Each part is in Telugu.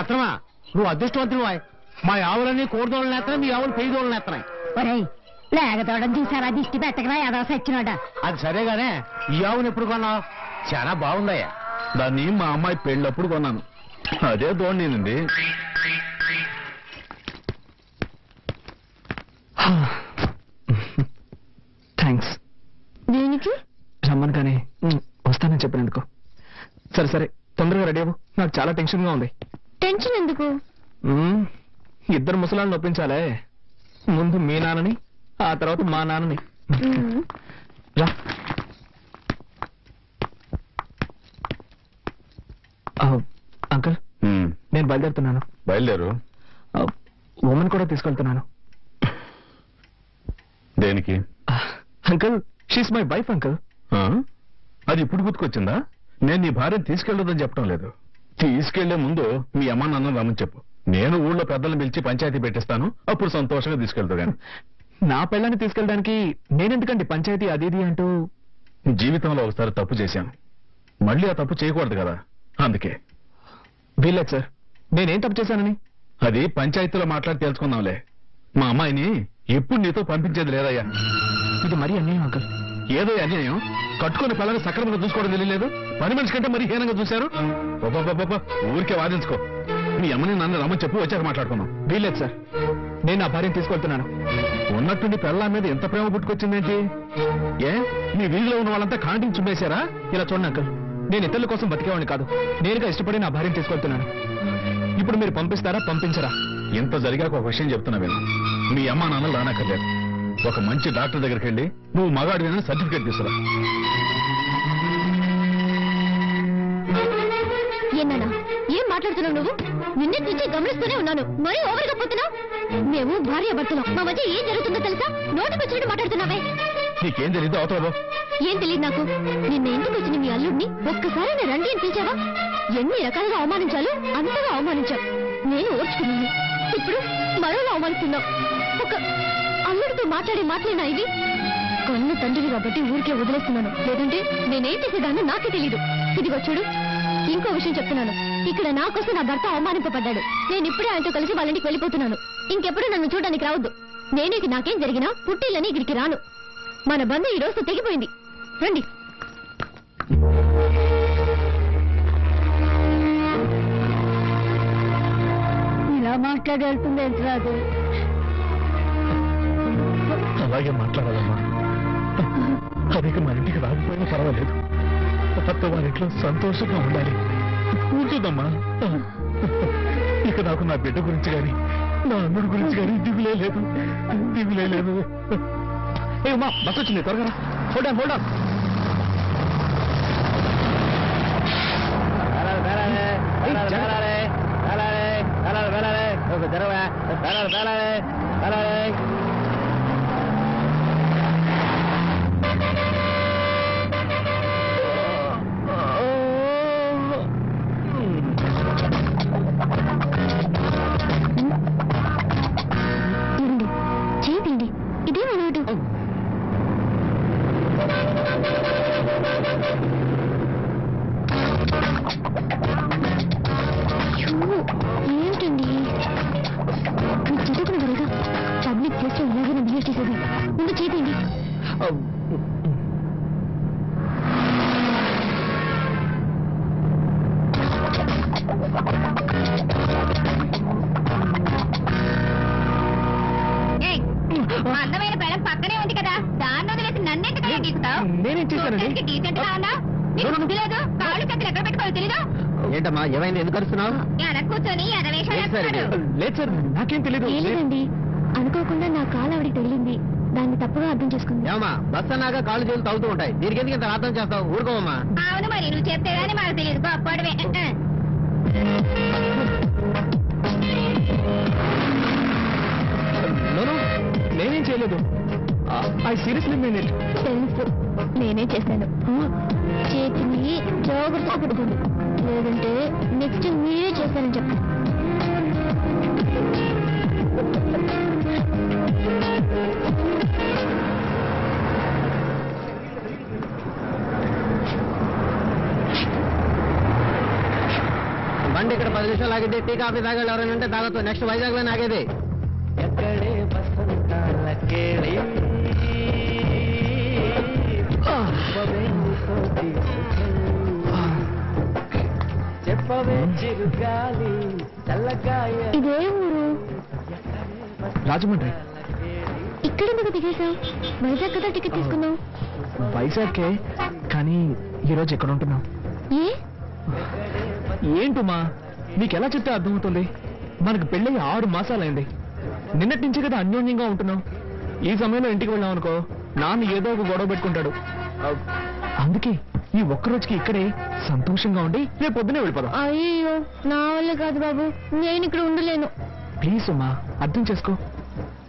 సత్రమా నువ్వు అదృష్టవంతుడు. మా ఆవులన్నీ కోడిదోళ్ళని ఎత్తనాయి, మీ ఆవులు పెయ్యదోళ్ళని ఎత్తనాయి. లేగతోడని చూసారా దిష్టి పెట్టకరా ఏదో సచ్చినోడా. అది సరేగానే ఈ ఆవును ఎప్పుడు కొన్నావు? చాలా బాగుందయ్యా. దాన్ని మా అమ్మాయి పెళ్ళప్పుడు కొన్నాను. అదే దోణినండి. థ్యాంక్స్. దేనికి? రమ్మను కానీ వస్తానని చెప్పినందుకు. సరే సరే తొందరగా రెడీ అవ్వు, నాకు చాలా టెన్షన్ గా ఉంది. టెన్షన్ ఎందుకు? ఇద్దరు ముసలాళ్ళని ఒప్పించాలే. ముందు మీ నాన్నని, ఆ తర్వాత మా నాన్నని. రా. అంకుల్ నేను బయలుదేరుతున్నాను. బయలుదేరు. ఉమెన్ కూడా తీసుకెళ్తున్నాను. దేనికి? Uncle she's my wife uncle. అది ఇప్పుడు గుర్తుకొచ్చిందా? నేను నీ భార్యను తీసుకెళ్లొద్దని చెప్పడం లేదు. తీసుకెళ్లే ముందు మీ అమ్మ నాన్న రమ్మని చెప్పు. నేను ఊళ్ళో పెద్దలను పిలిచి పంచాయతీ పెట్టిస్తాను, అప్పుడు సంతోషంగా తీసుకెళ్తా. గాని నా పెళ్ళాన్ని తీసుకెళ్ళడానికి నేనెందుకండి పంచాయతీ అది ఇది అంటూ? జీవితంలో ఒకసారి తప్పు చేశాను, మళ్ళీ ఆ తప్పు చేయకూడదు కదా, అందుకే. వీల్లేదు సార్, నేనేం తప్పు చేశానని? అది పంచాయతీలో మాట్లాడి తెలుసుకుందాంలే. మా అమ్మాయిని ఎప్పుడు నీతో పంపించేది లేదయ్యా. ఇది మరీ అన్యాయం అంకుల్. ఏదో అన్యాయం? కట్టుకుని పిల్లలు సక్రమంగా చూసుకోవడం తెలియలేదు, పని మనిషి కంటే మరీ హీనంగా చూశారు. ఊరికే వాదించుకో. మీ అమ్మని నన్ను రమ్మని చెప్పి వచ్చాక మాట్లాడుకున్నాం. వీల్లేదు సార్, నేను నా భార్యను తీసుకెళ్తున్నాను. ఉన్నట్టుండి పిల్లల మీద ఎంత ప్రేమ పుట్టుకొచ్చిందేంటి? ఏ మీ వీధిలో ఉన్న వాళ్ళంతా కాంటింగ్ చుమ్మేశారా? ఇలా చూడండి అంకుల్, నేను ఇతరుల కోసం బతికేవాడిని కాదు, నేనుగా ఇష్టపడి నా భార్యను తీసుకెళ్తున్నాను. ఇప్పుడు మీరు పంపిస్తారా పంపించరా? ఇంత జరిగాక ఒక విషయం చెప్తున్నా విను. మీ అమ్మ నాన్నలు రానక్కర్లేదు. ఒక మంచి డాక్టర్ దగ్గరికి వెళ్ళి నువ్వు మగాడివైనా సర్టిఫికేట్ తీసుకురా. ఏనా ఏం మాట్లాడుతున్నావు నువ్వు? నిన్నటి నుంచి గమనిస్తూనే ఉన్నాను, మరీ ఓవర్గా పోతున్నావు. మేము భార్య భర్తలం, మా మధ్య ఏం జరుగుతుందో తెలుసా? నోటికి వచ్చినట్టు మాట్లాడుతున్నావే. నీకేం తెలియదు అవుతావు. ఏం తెలియదు నాకు. నిన్న ఇంటికి వచ్చిన మీ అల్లుడిని ఒక్కసారి నేను రండి అని పిలిచావా? ఎన్ని రకాలుగా అవమానించాలో అంతగా అవమానించావు. నేను ఓర్చుకున్నాను, ఇప్పుడు మరోలా అవమానిస్తున్నావు. ఒక అల్లుడితో మాట్లాడే మాటలేనా ఇవి? కన్ను తండ్రివి కాబట్టి ఊరికే వదిలేస్తున్నాను, లేదంటే నేనేం చేసేదాన్ని నాకే తెలీదు. ఇదిగో చూడు, ఇంకో విషయం చెప్తున్నాను. ఇక్కడ నా కోసం నా భర్త అవమానింపబడ్డాడు. నేను ఇప్పుడే ఆయనతో కలిసి వాళ్ళ ఇంటికి వెళ్ళిపోతున్నాను. ఇంకెప్పుడు నన్ను చూడడానికి రావద్దు. నేనేకి నాకేం జరిగినా పుట్టిల్లని ఇక్కడికి రాను. మన బంధం ఈ రోజు తెగిపోయింది. రండి. ఇలా మాట్లాడి వెళ్తుంది రాదు. అలాగే మాట్లాడాలమ్మా. అదిక మన ఇంటికి రాకపోయినా పర్వాలేదు, అత్త వారి ఇంట్లో సంతోషంగా ఉండాలి. ఉంటుందమ్మా. ఇక నాకు నా బిడ్డ గురించి గాని నా అన్నుడి గురించి గాని దిగులే లేదు, దిగులే లేదు. ఏమా బస్ వచ్చింది, త్వరగా హోల్డ్ ఆన్ హోల్డ్ ఆన్. చేయండి, ఇదే అలవాటు. ఏమిటండి మీరు చదువుకున్న వరగా పబ్లిక్ ప్లేస్ లో ఇలాగే బిహేవ్ చేసేది. ముందు చేయండి. అందమైన పెళ్ళం పక్కనే ఉంది కదా, దాన్ని వదిలేసి నన్నెందుకు గీస్తావు? నేనేం చేశానండి? డీసెంట్ గా ఉన్నా నీకు బుద్ధి లేదు. కాళ్ళు చేతులు ఎక్కడ పెట్టుకోవాలి తెలీదు. ఏంటమ్మా ఏమైంది? ఎందుకు అరుస్తున్నావు? ఎనక కూర్చొని లేదు సార్, నాకేం తెలీదు. లేదండి, అనుకోకుండా నా కాలు ఆవిడికి తగిలింది, దాన్ని తప్పుగా అర్థం చేసుకుంది. ఏమా బస్ అన్నాక కాళ్ళు చేతులు తగ్గుతూ ఉంటాయి, దీనికి ఎందుకు ఇంత అర్థం చేస్తావు? ఊరుకోవమ్మా. అవును మరి, నువ్వు చెప్తే గానీ మాకు తెలియదు. గొప్పడవే. నేనేం చేయలేదు. I seriously mean it. తెలుసు, నేనే చేశాను. చేతిని జాగ్రత్తగా పెట్టుకోండి, లేదంటే నెక్స్ట్ మీరే చేశానని చెప్పండి. బండి ఇక్కడ 10 నిమిషాలు ఆగితే టీ కాఫీ తాగాలి ఎవరైనా ఉంటే తాగొచ్చు. నెక్స్ట్ వైజాగ్ లోనే ఆగేది. ఎక్కడే వసంతాల కేళి చెప్పవే చిరుగాలి చల్లగాయ. ఇదే ఊరు? రాజమండ్రి. ఇక్కడెందుకు దిగేశావు? వైజాగ్ కదా టికెట్ తీసుకున్నావు. వైజాగ్కే, కానీ ఈరోజు ఎక్కడ ఉంటున్నావు? ఏ ఏంటుమా, నీకెలా చెప్తే అర్థమవుతుంది? మనకు పెళ్ళి 6 మాసాలైంది. నిన్నటి నుంచి కదా అన్యోన్యంగా ఉంటున్నావు. ఈ సమయంలో ఇంటికి వెళ్ళాం అనుకో, నాన్న ఏదో ఒక గొడవ పెట్టుకుంటాడు. అందుకే ఈ ఒక్కరోజుకి ఇక్కడే సంతోషంగా ఉండి రేపు పొద్దునే వెళ్ళిపోదాం. అయ్యో, నా వల్ల కాదు బాబు, నేను ఇక్కడ ఉండలేను. ప్లీజ్ ఉమా, అర్థం చేసుకో.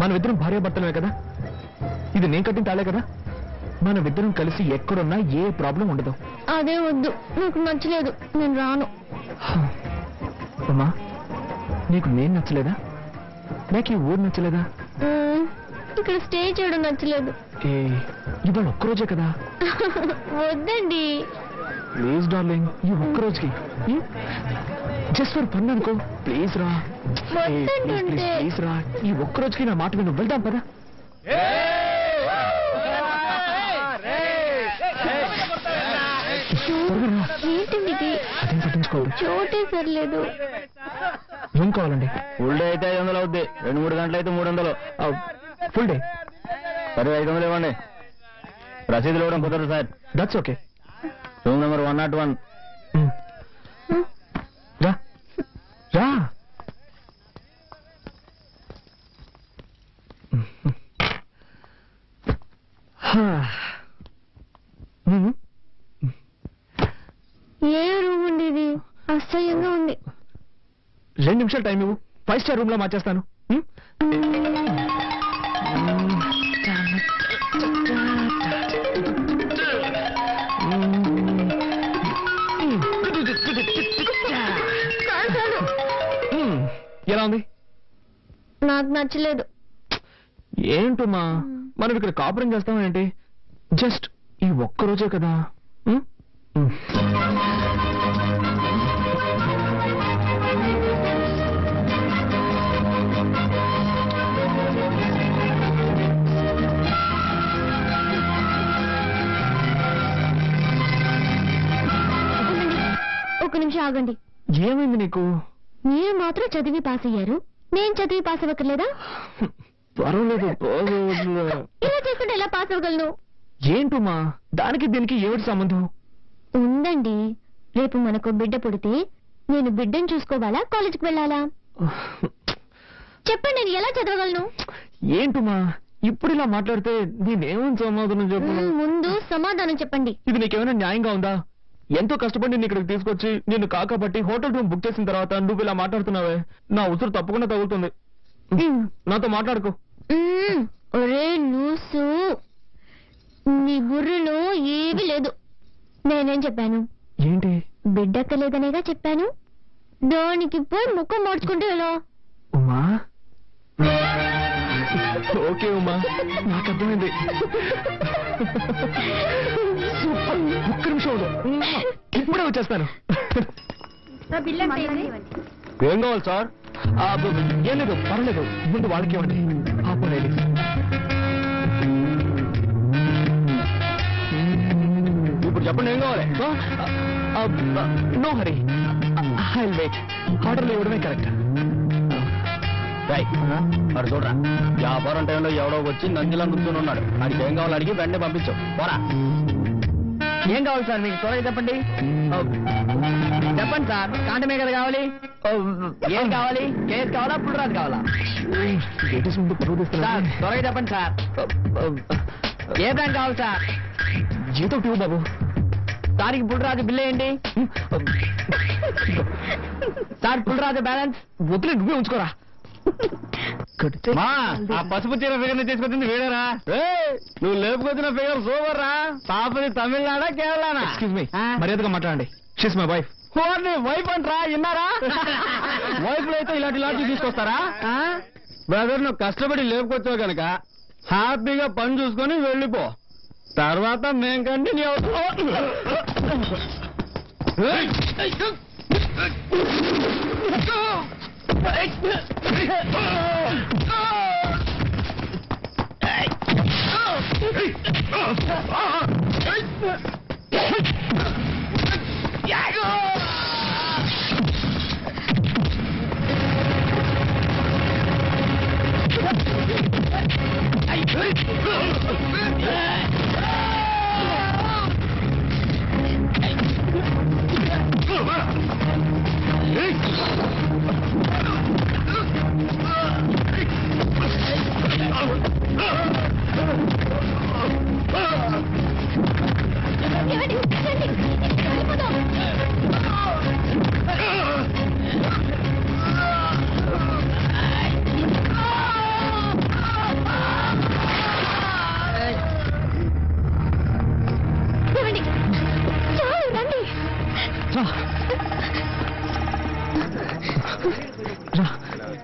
మనమిద్దరం భార్యాభర్తలమే కదా. ఇది నేను కట్టిన తాళే కదా. మనమిద్దరం కలిసి ఎక్కడున్నా ఏ ప్రాబ్లం ఉండదు. అదే వద్దు, నాకు నచ్చలేదు, నేను రాను. ఉమా, నీకు నేను నచ్చలేదా? నాకు ఈ ఊరు నచ్చలేదా? ఇక్కడ స్టే చేయడం నచ్చలేదు. ఇవాళ ఒక్కరోజే కదా. వద్దండి ప్లీజ్ డార్లింగ్, ఈ ఒక్కరోజుకి జస్ట్ ఫర్ ఫన్ అనుకో. ప్లీజ్ రా, ప్లీజ్ రా, ఈ ఒక్కరోజుకి నా మాట విను. వెళ్దాం పదా. ఏంటండి ఇది? అదేం పట్టించుకోవద్దు. చోటే సర్లేదు. ఏం కావాలండి? ఫుల్ డే అయితే 500 అవుద్ది. 2-3 గంటలు అయితే 300. ఫుల్ డే సరే 500 ఇవ్వండి. రసీదులు ఇవ్వడం కుదరదు sir. That's okay. Room number 101. రా రా. ఏ రూమ్ ఉంది ఇది? అసహ్యంగా ఉంది. 2 నిమిషాలు టైం ఇవ్వు, 5 స్టార్ రూమ్ లో మార్చేస్తాను. ఎలా ఉంది? నాకు నచ్చలేదు. ఏంటమ్మా, మనం ఇక్కడ కాపురం చేస్తాం ఏంటి? జస్ట్ ఈ ఒక్కరోజే కదా. ఒక నిమిషం ఆగండి. ఏమైంది నీకు? మీరు మాత్రం చదివి పాస్ అయ్యారు, నేను చదివి పాస్ అవ్వక్కర్లేదా? పర్వాలేదు. ఇలా చేసుకుంటే ఎలా పాస్ అవ్వగలను? ఏంటమ్మా, దానికి దీనికి ఏమిటి సంబంధం? ఉందండి. రేపు మనకు బిడ్డ పుడితే నేను బిడ్డను చూసుకోవాలా, కాలేజీకి వెళ్ళాలా? చెప్పండి, నేను ఎలా చదవగలను? ఏంటమ్మా, ఇప్పుడు ఇలా మాట్లాడితే నేనేమని సమాధానం చెప్పు? ముందు సమాధానం చెప్పండి. ఇది నీకేమైనా న్యాయంగా ఉందా? ఎంతో కష్టపడి నేను ఇక్కడికి తీసుకొచ్చి నిన్ను కాకబట్టి హోటల్ రూమ్ బుక్ చేసిన తర్వాత నువ్వు ఇలా మాట్లాడుతున్నావే, నా ఉసురు తప్పకుండా తగులుతుంది. నాతో మాట్లాడుకో. ఒరే లూసు, నీ బుర్రలో ఏమీ లేదు. నేనేం చెప్పాను? ఏంటి? బిడ్డక్కలేదనేగా చెప్పాను. దానికి పోయి ముఖం మార్చుకుంటే ఎలా? ఉమా, ఓకే ఉమా, నాకు అర్థమైంది. ఒక్క నిమిషం ఉండు, ఇప్పుడే వచ్చేస్తాను. ఏం కావాలి సార్? ఏం లేదు, పర్లేదు, ముందు వాళ్ళకి ఇవ్వండి. ఆపలేదు. ఇప్పుడు చెప్పండి, ఏం కావాలి? No hurry, I will wait. ఆర్డర్లు ఇవ్వడమే కరెక్ట్. మరి చూడరా, వ్యాపారం టైంలో ఎవడో వచ్చి నందిలా నుంచుని ఉన్నాడు. వాడికి ఏం కావాలి అడిగి వెంటనే పంపించు. పోరా. ఏం కావాలి సార్ మీకు? త్వరగా చెప్పండి. చెప్పండి సార్, కాంటమే కదా కావాలి. ఏం కావాలి? కేసు కావాలా, పుల్లరాజు కావాలా? ముందు పరువు సార్ తీస్తున్నాను. త్వరగా చెప్పండి సార్. ఏ బ్యాంక్ కావాలి సార్? జీతం ఇవ్వు బాబు. సార్కి పుల్లరాజు బిల్ వేయండి. Sir Pullaraju balance. వదిలే, నువ్వే ఉంచుకోరా. మా ఆ పసుపు చీర ఫిగర్ ని తీసుకొచ్చింది వీడరా? నువ్వు లేపుకొచ్చిన ఫిగర్ సూపర్ రా. పాపది తమిళనాడా కేరళనా? ఎక్స్క్యూజ్ మీ, మర్యాదగా మాట్లాడండి. She's my wife. వైఫ్ అంటరా, విన్నారా? వైఫ్ లో అయితే ఇలాంటి లాంటి తీసుకొస్తారా? బ్రదర్, నువ్వు కష్టపడి లేపుకొచ్చావు కనుక హ్యాపీగా పని చూసుకొని వెళ్ళిపో. తర్వాత మేం కంటిన్యూ అవుతాం.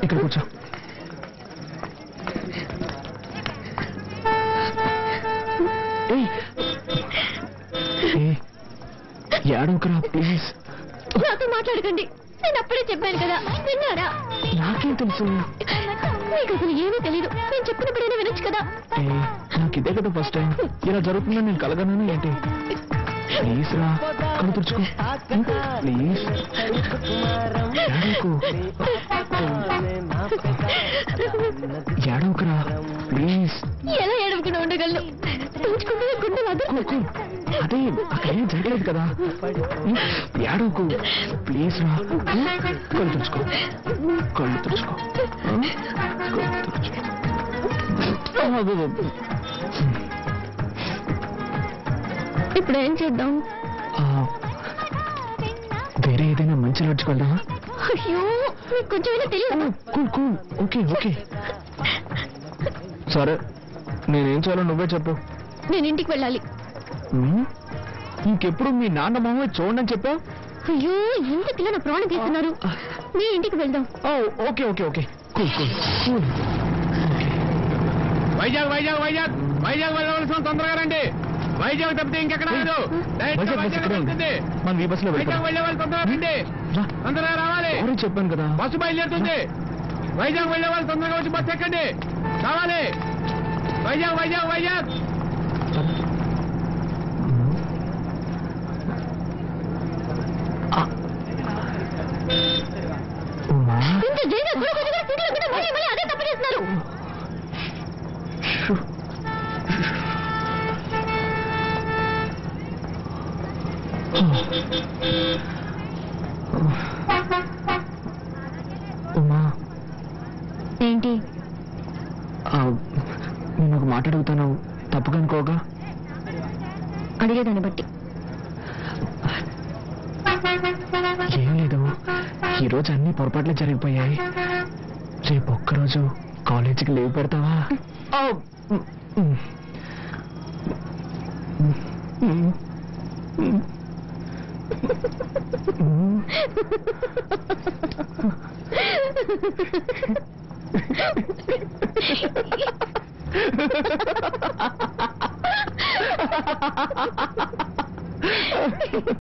ఇక్కడ కూర్చో. ఏడవకురా ప్లీజ్. నాతో మాట్లాడకండి, నేను అప్పుడే చెప్పాను కదా, విన్నారా? నాకేం తెలుసు? మీకు అసలు ఏమీ తెలీదు, నేను చెప్పినప్పుడైనా వినొచ్చు కదా. నాకు ఇదే కదా ఫస్ట్ టైం ఇలా జరుగుతుందని నేను కలగను ఏంటి? ప్లీజ్ రా, కళ్ళు తుడుచుకో ప్లీజ్. ఏడవకురా ప్లీజ్. ఎలా ఏడవకుండా ఉండగలను? తుడుచుకుంటే గుండెలు అదరు. అదే అక్కడేం జరగలేదు కదా. ఏడవకు ప్లీజ్ రా. కళ్ళు తుడుచుకో, కళ్ళు తుడుచుకో, కళ్ళు తుడుచుకో. ఇప్పుడు ఏం చేద్దాం? వేరే ఏదైనా మంచి లాడ్జ్కి వెళ్దామా? అయ్యో, మీకు కొంచెమైనా తెలియదు. Cool cool, okay okay. సరే, నేనేం చేయాలో నువ్వే చెప్పు. నేను ఇంటికి వెళ్ళాలి. ఇంకెప్పుడు మీ నాన్న మామయ్య చూడండి చెప్పావు. అయ్యో, ఎందుకు నా ప్రాణం తీస్తున్నారు? మీ ఇంటికి వెళ్దాం. Okay okay okay, cool cool cool. Vizag Vizag Vizag Vizag వెళ్ళవలసిన తొందరగా రండి. వైజాగ్ తప్పితే ఇంకెక్కడ లేదు. మనం ఈ బస్సులో వైజాగ్ వెళ్ళే వాళ్ళు తొందరగా రండి, తొందరగా రావాలి. చెప్పాను కదా బస్సు బయలుదేరుతుంది. వైజాగ్ వెళ్ళే వాళ్ళు తొందరగా వచ్చి బస్సు ఎక్కండి, రావాలి. వైజాగ్ వైజాగ్ వైజాగ్. అదే తప్పు చేస్తున్నారు. ఉమా, ఏంటి? నేను ఒక మాట అడుగుతాను, తప్పుగా అనుకోగా? అడిగేదాన్ని బట్టి. ఏం లేదు, ఈరోజు అన్ని పొరపాట్లు జరిగిపోయాయి. రేపు ఒక్కరోజు కాలేజీకి లీవ్ పెడతావా?